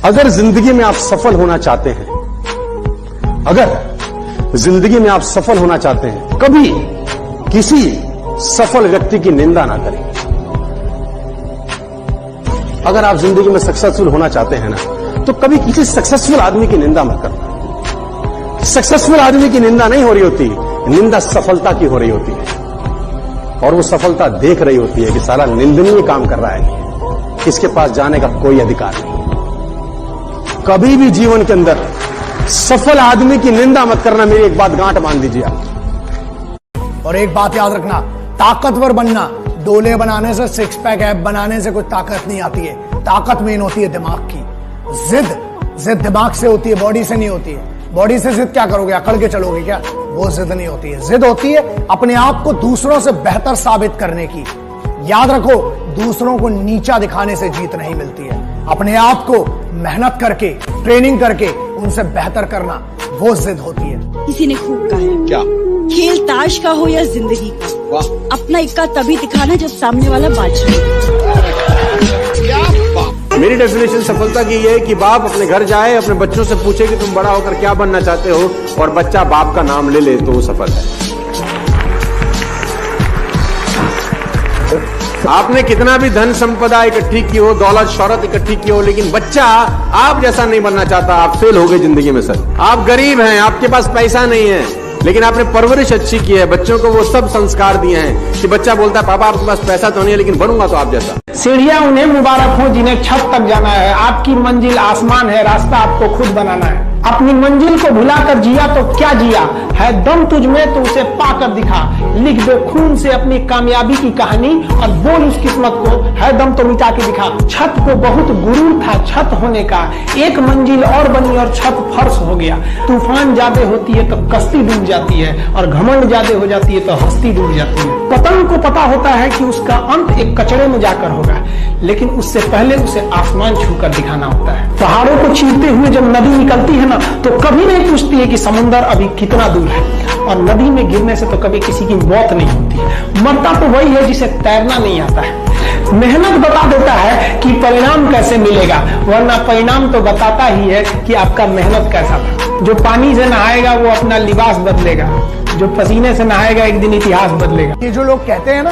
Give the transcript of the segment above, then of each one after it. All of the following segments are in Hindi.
अगर जिंदगी में आप सफल होना चाहते हैं, अगर जिंदगी में आप सफल होना चाहते हैं, कभी किसी सफल व्यक्ति की निंदा ना करें। अगर आप जिंदगी में सक्सेसफुल होना चाहते हैं ना, तो कभी किसी सक्सेसफुल आदमी की निंदा मत करना। सक्सेसफुल आदमी की निंदा नहीं हो रही होती, निंदा सफलता की हो रही होती है, और वो सफलता देख रही होती है कि साला निंदनीय काम कर रहा है, इसके पास जाने का कोई अधिकार नहीं। कभी भी जीवन के अंदर सफल आदमी की निंदा मत करना। मेरी एक बात गांठ बांध दीजिए आप। और एक बात याद रखना, ताकतवर बनना डोले बनाने से, सिक्स पैक ऐप बनाने से कोई ताकत नहीं आती है। ताकत मेन होती है दिमाग की। जिद दिमाग से होती है, बॉडी से नहीं होती है। बॉडी से जिद क्या करोगे, अकड़ के चलोगे क्या? वो जिद नहीं होती है। जिद होती है अपने आप को दूसरों से बेहतर साबित करने की। याद रखो, दूसरों को नीचा दिखाने से जीत नहीं मिलती है। अपने आप को मेहनत करके, ट्रेनिंग करके उनसे बेहतर करना, वो जिद होती है। किसी ने खूब कहा है, क्या खेल ताश का हो या जिंदगी का, अपना इक्का तभी दिखाना जब सामने वाला बादशाह। मेरी डेफिनेशन सफलता की ये है कि बाप अपने घर जाए, अपने बच्चों से पूछे कि तुम बड़ा होकर क्या बनना चाहते हो, और बच्चा बाप का नाम ले ले, तो वो सफल है। आपने कितना भी धन संपदा इकट्ठी की हो, दौलत शौहरत इकट्ठी की हो, लेकिन बच्चा आप जैसा नहीं बनना चाहता, आप फेल हो गए जिंदगी में। सर, आप गरीब हैं, आपके पास पैसा नहीं है, लेकिन आपने परवरिश अच्छी की है, बच्चों को वो सब संस्कार दिए हैं कि बच्चा बोलता है पापा आपके पास पैसा तो नहीं है, लेकिन बनूंगा तो आप जैसा। सीढ़ियां उन्हें मुबारक हो जिन्हें छत तक जाना है। आपकी मंजिल आसमान है, रास्ता आपको खुद बनाना है। अपनी मंजिल को भुलाकर जिया तो क्या जिया है, दम तुझ में तो उसे पाकर दिखा। लिख दे खून से अपनी कामयाबी की कहानी और बोल उस किस्मत को, है दम तो मिटा के दिखा। छत को बहुत गुरूर था छत होने का, एक मंजिल और बनी और छत फर्श हो गया। तूफान ज्यादा होती है तो कश्ती डूब जाती है, और घमंड ज्यादा हो जाती है तो हस्ती डूब जाती है। पतंग को पता होता है कि उसका अंत एक कचरे में जाकर होगा, लेकिन उससे पहले उसे आसमान छूकर दिखाना होता है। पहाड़ों को चीरते हुए जब नदी निकलती है ना, तो कभी नहीं पूछती है कि समुद्र अभी कितना दूर है, और नदी में गिरने से तो कभी किसी की मौत नहीं होती है। मरता तो वही है जिसे तैरना नहीं आता है। मेहनत बता देता है कि परिणाम कैसे मिलेगा, वरना परिणाम तो बताता ही है कि आपका मेहनत कैसा था। जो पानी से नहाएगा वो अपना लिबास बदलेगा, जो पसीने से नहाएगा एक दिन इतिहास बदलेगा। ये जो लोग कहते हैं ना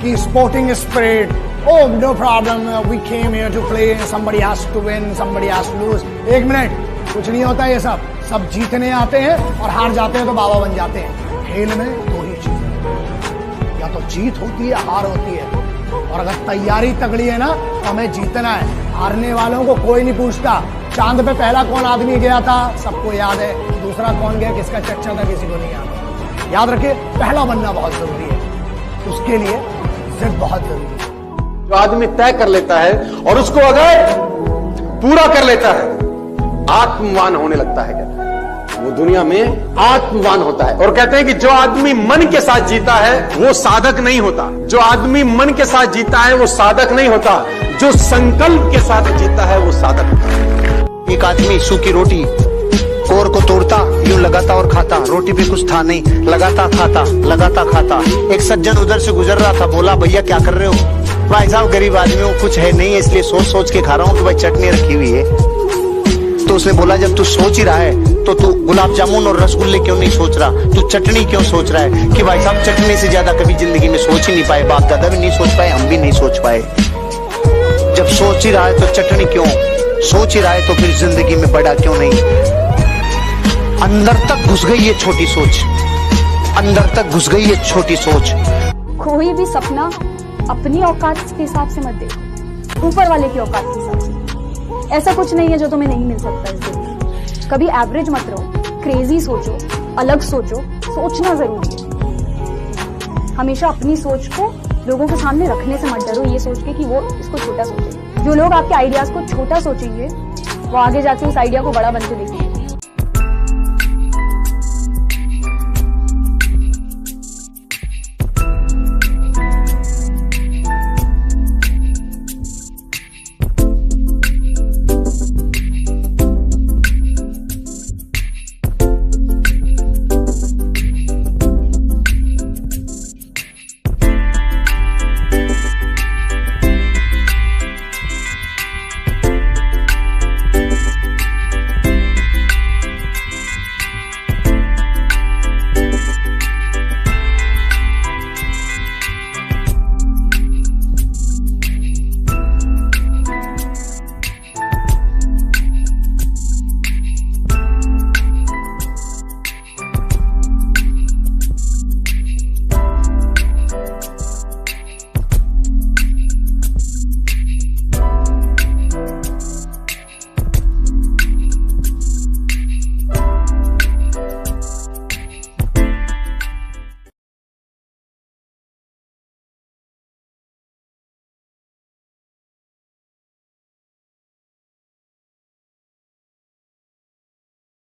कि sporting spirit, oh no problem, we came here to play, somebody has to win, somebody has to lose। एक मिनट, कुछ नहीं होता ये सब जीतने आते हैं और हार जाते हैं तो बाबा बन जाते हैं। खेल में दो ही चीजें, या तो जीत होती है, हार होती है। और अगर तैयारी तगड़ी है ना, तो हमें जीतना है। हारने वालों को कोई नहीं पूछता। चांद पे पहला कौन आदमी गया था सबको याद है, दूसरा कौन गया, किसका चच्चा था किसी को नहीं याद। याद रखिए, पहला बनना बहुत जरूरी है, उसके लिए जिद बहुत जरूरी है। जो आदमी तय कर लेता है और उसको अगर पूरा कर लेता है, आत्मवान होने लगता है। कहते हैं वो दुनिया में आत्मवान होता है। और कहते हैं कि जो आदमी मन के साथ जीता है वो साधक नहीं होता। जो आदमी मन के साथ जीता है वो साधक नहीं होता, जो संकल्प के साथ जीता है वो साधक होता है। एक आदमी सूखी रोटी कोर को तोड़ता, यूं लगाता और खाता। रोटी पे कुछ था नहीं, लगाता खाता। एक सज्जन उधर से गुजर रहा था, बोला भैया क्या कर रहे हो? भाई साहब गरीब आदमी हूँ, कुछ है नहीं है, इसलिए सोच के खा रहा हूँ कि भाई चटनी रखी हुई है। तो उसने बोला जब तू सोच ही रहा है तो तू गुलाब जामुन और रसगुल्ले क्यों नहीं सोच रहा, तू चटनी क्यों सोच रहा है? कि भाई साहब चटनी से ज्यादा कभी जिंदगी में सोच ही नहीं पाए, बाप दादा भी नहीं सोच पाए, हम भी नहीं सोच पाए। जब सोच ही रहा है तो चटनी क्यों, सोच ही रहा है तो फिर जिंदगी में बड़ा क्यों नहीं? अंदर तक घुस गई ये छोटी सोच, अंदर तक घुस गई ये छोटी सोच। कोई भी सपना अपनी औकात के हिसाब से मत देखो, ऊपर वाले की औकात के हिसाब से। ऐसा कुछ नहीं है जो तुम्हें नहीं मिल सकता इस जिंदगी। कभी एवरेज मत रहो, क्रेजी सोचो, अलग सोचो, सोचना जरूरी है। हमेशा अपनी सोच को लोगों के सामने रखने से मत डरो, ये सोच के कि वो इसको छोटा सोचेंगे। जो लोग आपके आइडियाज को छोटा सोचेंगे वो आगे जाके उस आइडिया को बड़ा बनते देखेंगे।